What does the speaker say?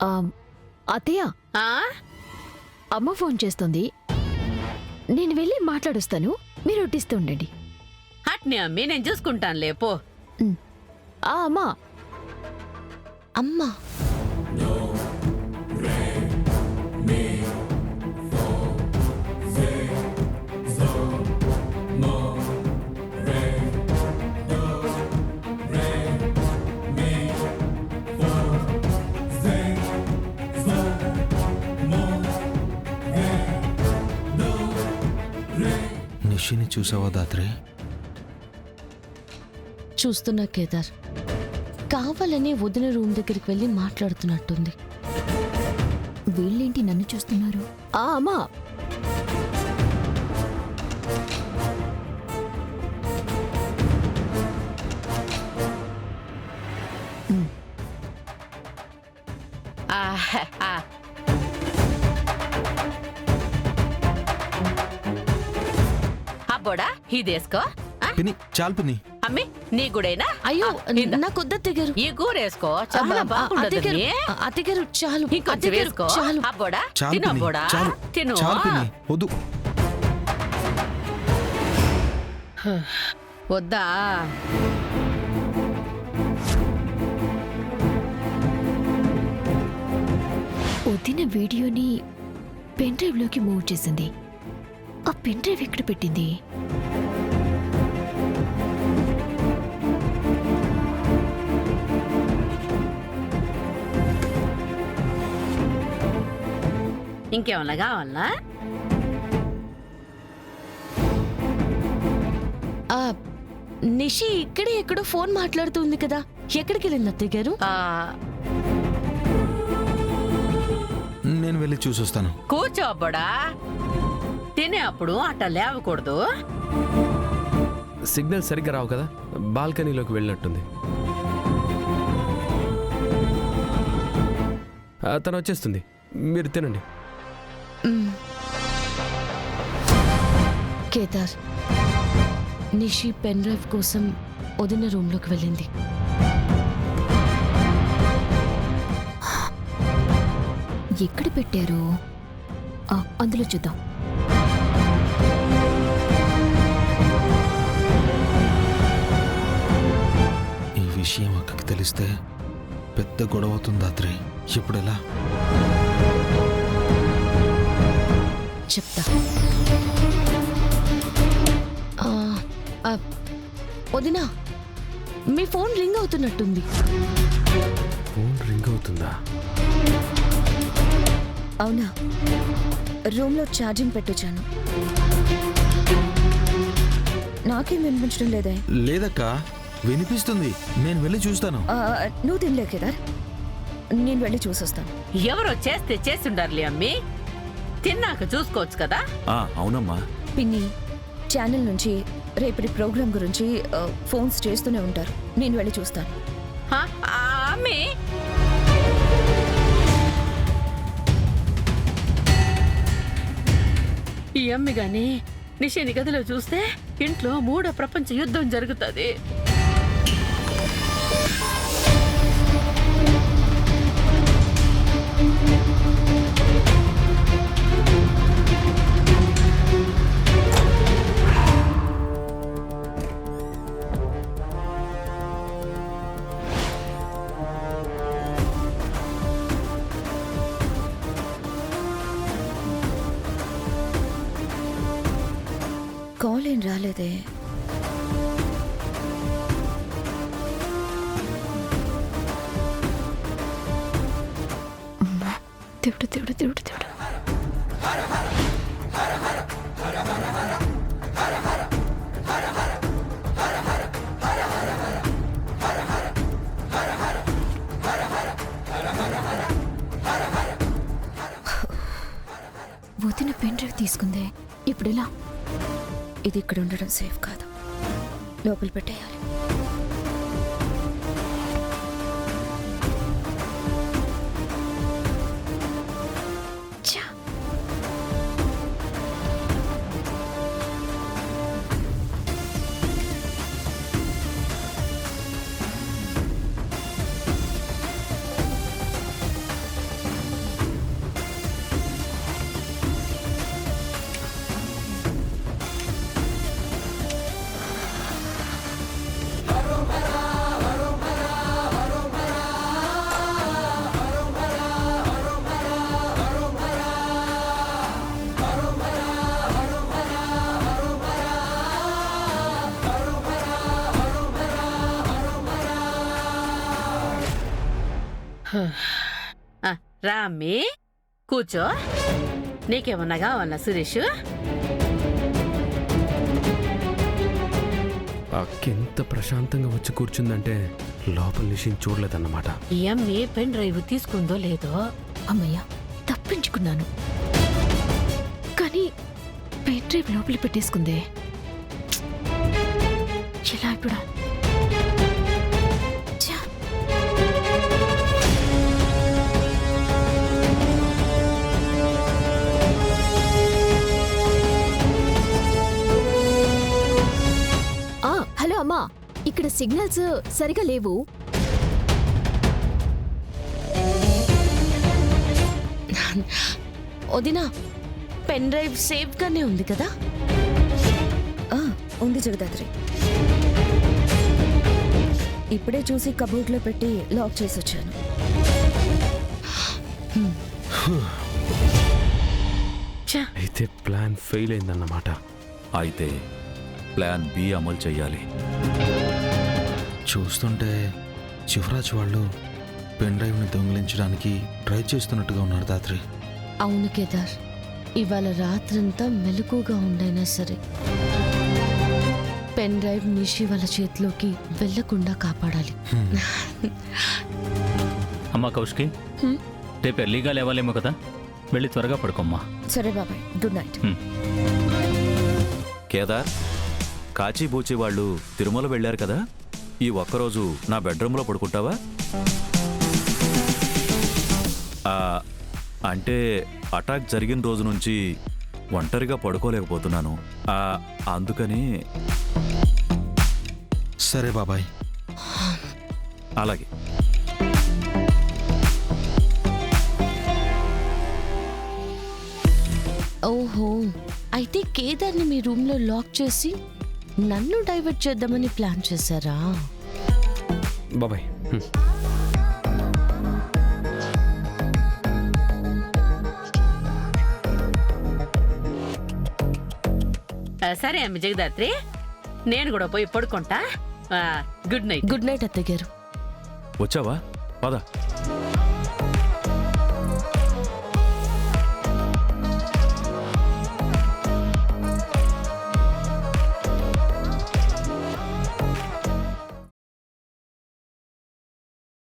అత్తయ్య, ఆ అమ్మ ఫోన్ చేస్తుంది. నేను వెళ్ళి మాట్లాడొస్తాను, మీరు వడ్డిస్తూ ఉండండి. అట్నే అమ్మి, నేను చూసుకుంటాను లేపో. అమ్మా. అమ్మా నిషిని చూసావా దాత్రే? చూస్తున్నా కేదార్. కావాలని వదిన రూమ్ దగ్గరికి వెళ్ళి మాట్లాడుతున్నట్టుంది. వీళ్ళేంటి నన్ను చూస్తున్నారు? అమ్మా. అబ్బోడా ఇదేసుకో. పిన్ని, చాలు పిన్ని. అమ్మి నీ గుడేనా? అయ్యో నాకు అత్తగారు. ఈ కూరేసుకో, చాలా బాగుండదు. అత్తగారు చాలు, ఇంకొంచెం వేసుకో. చాలు. అబ్బోడా చాలు తిను, పిన్ని, అబ్బోడా చాలు. తిను. చాలు పిన్ని, వద్దు. వద్దా? వదిన వీడియోని పెన్ డ్రైవ్ లోకి మూవ్ చేసింది. ఆ పెన్ డ్రైవ్ ఎక్కడ పెట్టింది? ఇంకేమన్నా కావాలనా? నిషి ఇక్కడే ఎక్కడో ఫోన్ మాట్లాడుతుంది కదా, ఎక్కడికి వెళ్ళింది అత్తయ్య గారు? నేను వెళ్ళి చూసొస్తాను. కూర్చో అబ్బోడా. తినే అప్పుడు అట్ట లేవకూడదు. సిగ్నల్ సరిగ్గా రావు కదా, బాల్కనీలోకి వెళ్ళినట్టుంది. తను వచ్చేస్తుంది, మీరు తినండి. కేదార్, నిషి పెన్ డ్రైవ్ కోసం వదిన రూమ్లోకి వెళ్ళింది. ఎక్కడ పెట్టారు? అందులో చూద్దాం. ఈ విషయం అక్కకి తెలిస్తే పెద్ద గొడవ అవుతుంది దాత్రే. ఇప్పుడెలా? చెప్తా. వదినా, మీ ఫోన్ రింగ్ అవుతున్నట్టుంది. ఫోన్ రింగ్ అవుతుందా? అవునా? రూమ్లో ఛార్జింగ్ పెట్టొచ్చాను. నాకేం వినిపించడం లేదే. లేదక్క, వినిపిస్తుంది. నేను వెళ్ళి చూస్తాను. నువ్వు తినలే కేదార్, నేను వెళ్ళి చూసొస్తాను. ఎవరో చేస్తే చేస్తుండారులే అమ్మి, తిన్నాక చూసుకోవచ్చు కదా. అవునమ్మా. పిన్ని ఛానల్ నుంచి రేపటి ప్రోగ్రాం గురించి ఫోన్స్ చేస్తూనే ఉంటారు. నేను వెళ్ళి చూస్తాను. అమ్మి, ఈ అమ్మి గాని నిషేని గదిలో చూస్తే ఇంట్లో మూడో ప్రపంచ యుద్ధం జరుగుతుంది. కాల్ ఏం రాలేదే. దేవుడు దేవుడు దేవుడు దేవుడు. వదిన పెన్ డ్రైవ్ తీసుకుందే, ఇప్పుడెలా? ఇది ఇక్కడ ఉండడం సేఫ్ కాదు, లోపల పెట్టేయాలి. రామ్మి కూర్చో. నీకేమన్నా కావాలా సురేష్? అక్కెంత ప్రశాంతంగా వచ్చి కూర్చుందంటే లోపల నిషిని చూడలేదన్నమాట. ఈ అమ్మి పెన్ డ్రైవ్ తీసుకుందో లేదో. అమ్మయ్య, తప్పించుకున్నాను. కానీ పెన్ డ్రైవ్ లోపల పెట్టేసుకుందే. ఎలా ఇప్పుడు? ఛ! హలో అమ్మా, ఇక్కడ సిగ్నల్స్ సరిగా లేవు. వదినా, పెన్ డ్రైవ్ సేఫ్ గానే ఉంది కదా? ఆ, ఉంది జగదాత్రి. ఇప్పుడే చూసి కబోర్డ్లో పెట్టి లాక్ చేసి వచ్చాను. అయితే ప్లాన్ ఫెయిల్ అయిందన్నమాట. అయితే ప్లాన్ బి అమలు చెయ్యాలి. చూస్తుంటే శివరాజ్ వాళ్ళు పెన్ డ్రైవ్ని దొంగిలించడానికి ట్రై చేస్తున్నట్టుగా ఉన్నారు దాత్రి. అవును కేదార్, ఇవాళ రాత్రంతా మెలకుగా ఉండైనా సరే పెన్ డ్రైవ్ నిషి వాళ్ళ చేతిలోకి వెళ్లకుండా కాపాడాలి. అమ్మా కౌష్కి, రేపు ఎర్లీగా లేవాలేమో కదా, వెళ్ళి త్వరగా పడుకోమ్మా. సరే బాబాయ్, గుడ్ నైట్. కేదార్, కాచిబూచి వాళ్ళు తిరుమల వెళ్ళారు కదా, ఈ ఒక్కరోజు నా బెడ్రూమ్లో పడుకుంటావా? అంటే అటాక్ జరిగిన రోజు నుంచి ఒంటరిగా పడుకోలేకపోతున్నాను, అందుకని. సరే బాబాయ్. అలాగే. ఓహో, అయితే కేదార్ని మీ రూమ్ లో లాక్ చేసి నన్ను డైవర్ట్ చేద్దామని ప్లాన్ చేశారా? బాబాయ్. సరే అమ్మి జగదాత్రి, నేను కూడా పోయి పడుకుంటా. Good night. గుడ్ నైట్ అత్తయ్య గారు. వచ్చావా? పద.